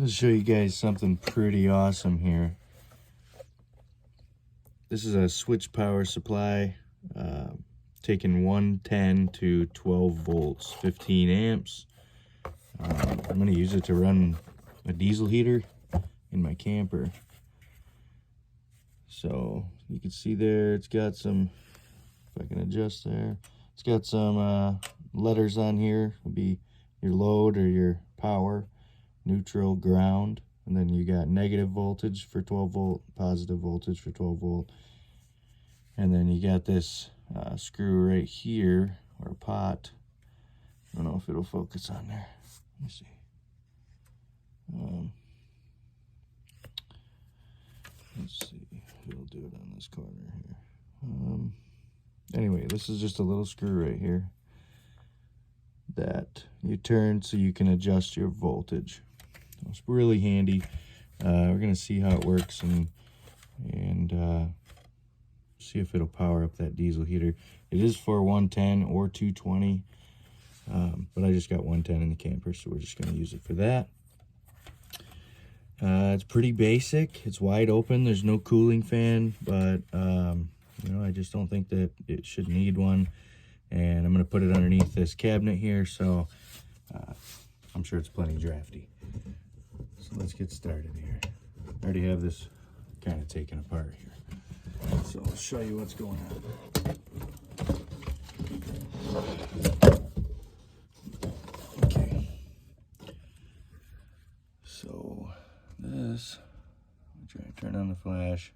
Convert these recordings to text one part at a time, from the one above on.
Let's show you guys something pretty awesome here. This is a switch power supply, taking 110 to 12 volts, 15 amps. I'm going to use it to run a diesel heater in my camper. So you can see there, it's got some, if I can adjust there, it's got some letters on here. It'll be your load or your power, neutral, ground, and then you got negative voltage for 12 volt, positive voltage for 12 volt. And then you got this screw right here, or pot. I don't know if it'll focus on there. Let me see. Let's see if it'll do it on this corner here. Anyway, this is just a little screw right here that you turn so you can adjust your voltage. It's really handy. We're gonna see how it works and see if it'll power up that diesel heater. It is for 110 or 220, but I just got 110 in the camper, so we're just gonna use it for that. It's pretty basic. It's wide open. There's no cooling fan, but you know, I just don't think that it should need one. And I'm gonna put it underneath this cabinet here, so I'm sure it's plenty drafty. So let's get started here. I already have this kind of taken apart here. So I'll show you what's going on. Okay. So this, I'm try to turn on the flash.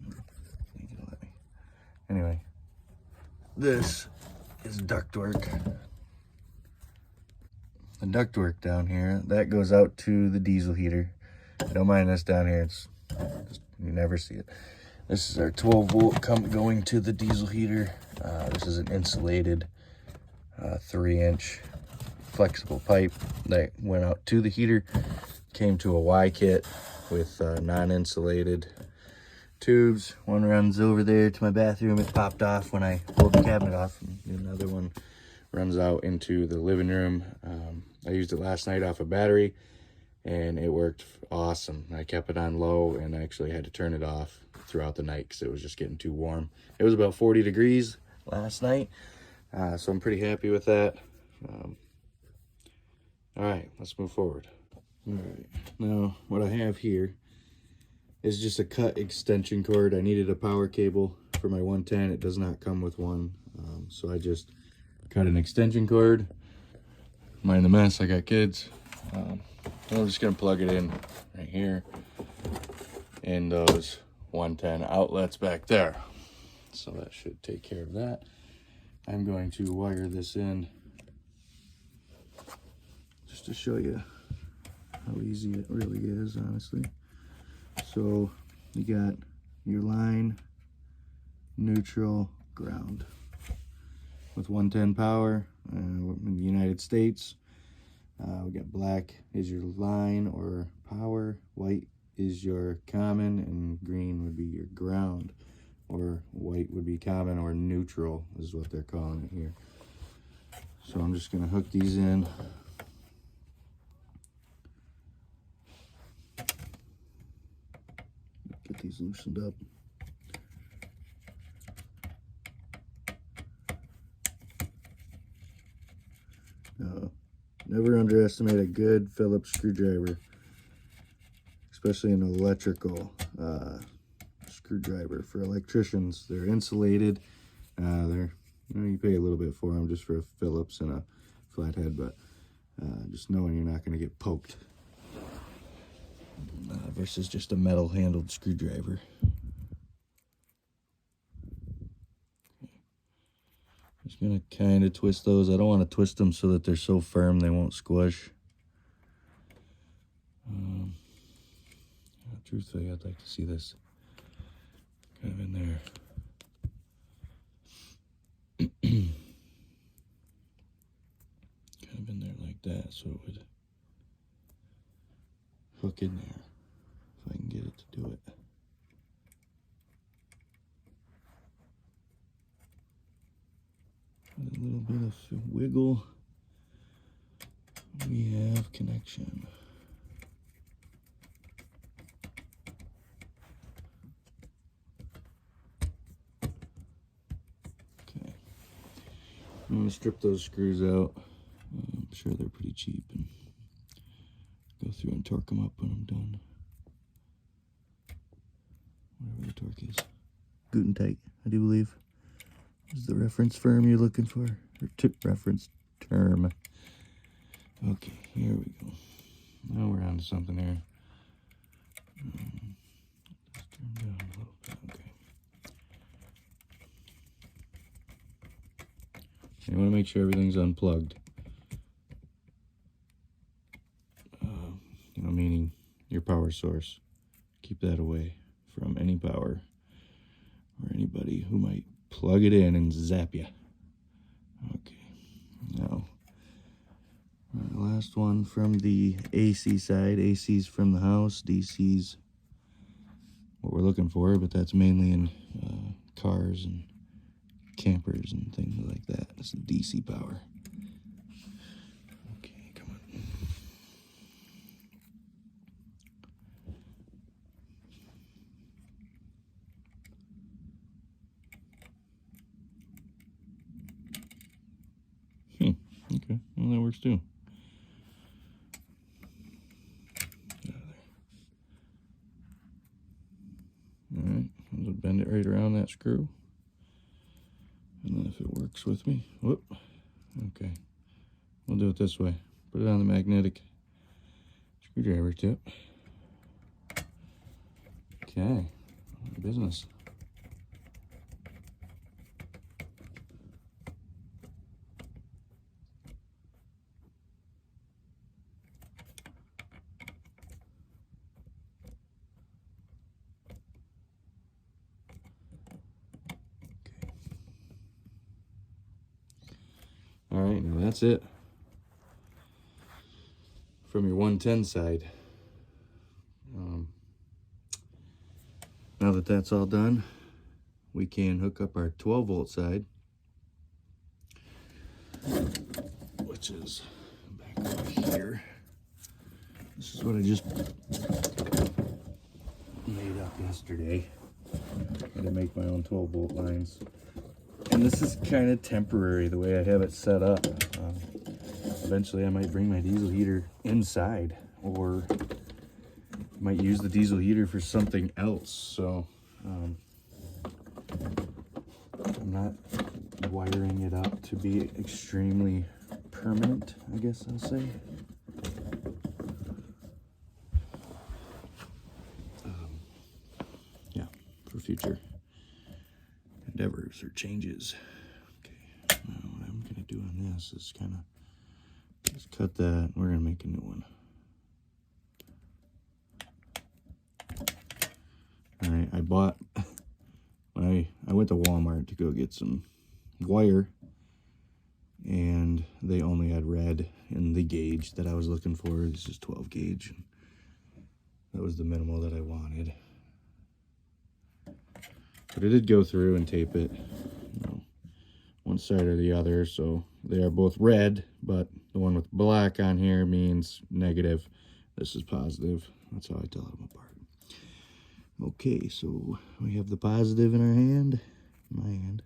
I think it'll let me. Anyway, this is ductwork. The ductwork down here, that goes out to the diesel heater. Don't mind this down here, it's just, you never see it. This is our 12 volt going to the diesel heater. This is an insulated 3-inch flexible pipe that went out to the heater. Came to a Y kit with non-insulated tubes. One runs over there to my bathroom. It popped off when I pulled the cabinet off. And another one runs out into the living room. I used it last night off a battery and it worked awesome. I kept it on low and I actually had to turn it off throughout the night because it was just getting too warm. It was about 40 degrees last night, so I'm pretty happy with that. All right, let's move forward. All right, now what I have here is just a cut extension cord. I needed a power cable for my 110. It does not come with one, so I just cut an extension cord. Mind the mess, I got kids. I'm just gonna plug it in right here in those 110 outlets back there. So that should take care of that. I'm going to wire this in just to show you how easy it really is, honestly. So you got your line, neutral, ground. With 110 power in the United States, we got black is your line or power, white is your common, and green would be your ground, or white would be common, or neutral is what they're calling it here. So I'm just gonna hook these in. Get these loosened up. Never underestimate a good Phillips screwdriver, especially an electrical screwdriver. For electricians, they're insulated. You know, you pay a little bit for them just for a Phillips and a flathead, but just knowing you're not going to get poked versus just a metal handled screwdriver. Just gonna kind of twist those. I don't want to twist them so that they're so firm they won't squish. Truthfully, I'd like to see this kind of in there. Kind of in there like that, so it would hook in there if I can get it to do it. A little bit of wiggle. We have connection. Okay. I'm going to strip those screws out. I'm sure they're pretty cheap, and go through and torque them up when I'm done. Whatever the torque is. Gutentite, I do believe, is the reference firm you're looking for, or reference term. Okay, here we go. Now we're on to something here. Let's turn down a little bit. Okay. You want to make sure everything's unplugged. Meaning your power source. Keep that away from any power or anybody who might plug it in and zap you. Okay, now the last one from the AC side. AC's from the house, DC's what we're looking for, but that's mainly in cars and campers and things like that. It's DC power. Okay, come on. Okay, well that works too. Alright, I'll bend it right around that screw. And then if it works with me, whoop, okay. We'll do it this way. Put it on the magnetic screwdriver tip. Okay, business. All right, now that's it from your 110 side. Now that that's all done, we can hook up our 12 volt side, which is back over here. This is what I just made up yesterday. I had to make my own 12 volt lines. And this is kind of temporary the way I have it set up. Eventually I might bring my diesel heater inside, or might use the diesel heater for something else. So I'm not wiring it up to be extremely permanent, I guess I'll say. Yeah, for future endeavors or changes. Okay, now what I'm gonna do on this is kind of just cut that. We're gonna make a new one. All right, I bought, when I went to Walmart to go get some wire, and they only had red in the gauge that I was looking for. This is 12 gauge. That was the minimal that I wanted. But I did go through and tape it, one side or the other, so they are both red, but the one with black on here means negative. This is positive. That's how I tell them apart. Okay, so we have the positive in our hand, my hand.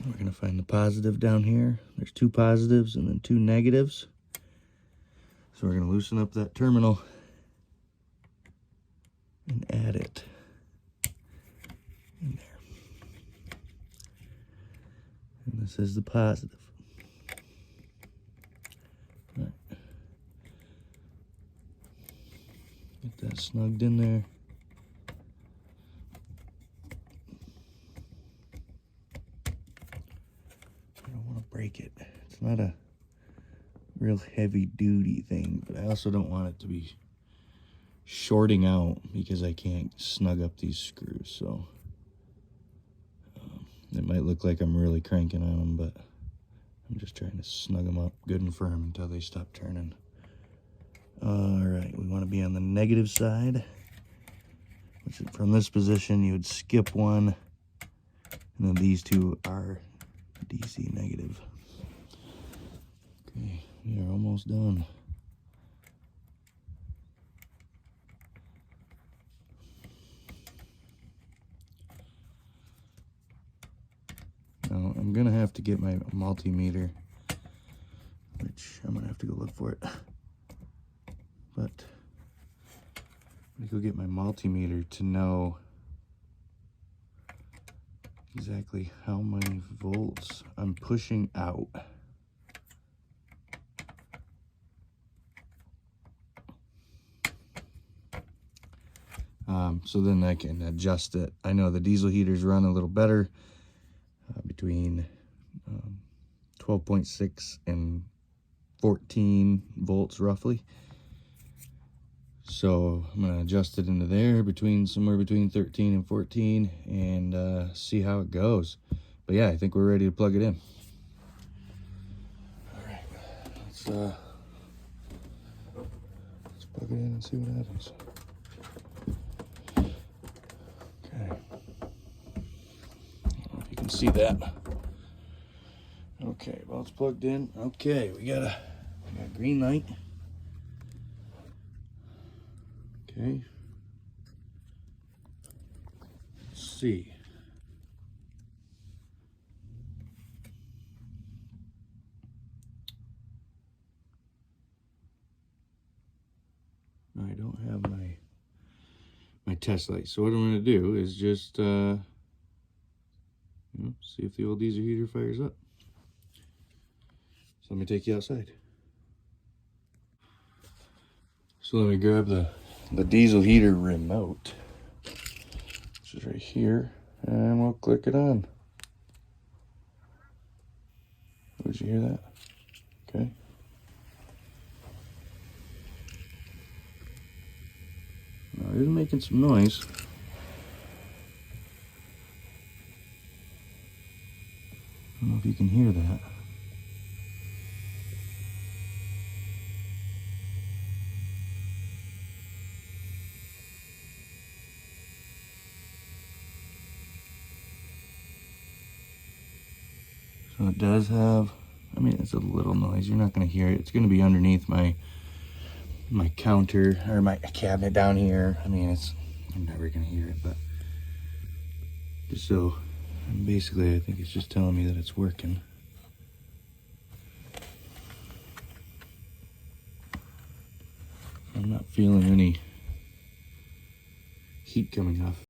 We're gonna find the positive down here. There's 2 positives and then 2 negatives. So we're gonna loosen up that terminal and add it in there. And this is the positive. All right. Get that snugged in there. I don't want to break it. It's not a real heavy duty thing, but I also don't want it to be shorting out because I can't snug up these screws. So it might look like I'm really cranking on them, but I'm just trying to snug them up good and firm until they stop turning. All right, we want to be on the negative side, which from this position you would skip one, and then these 2 are DC negative. Okay, we are almost done. Now I'm gonna have to get my multimeter, which I'm gonna have to go look for it. But I'm gonna go get my multimeter to know exactly how many volts I'm pushing out. So then I can adjust it. I know the diesel heaters run a little better, between 12.6 and 14 volts roughly. So I'm gonna adjust it into there somewhere between 13 and 14 and see how it goes. But yeah, I think we're ready to plug it in. All right, let's plug it in and see what happens. Okay, I don't know if you can see that. Okay, well, it's plugged in. Okay, we got green light. Okay, let's see. I don't have my test light, so what I'm going to do is just see if the old diesel heater fires up. So let me take you outside. So let me grab the diesel heater remote, which is right here, and we'll click it on. Did you hear that? Okay. Now it is making some noise. I don't know if you can hear that. So it does have, I mean, it's a little noise. You're not going to hear it. It's going to be underneath my counter or my cabinet down here. I mean, I'm never going to hear it, but just so, basically, I think it's just telling me that it's working. I'm not feeling any heat coming off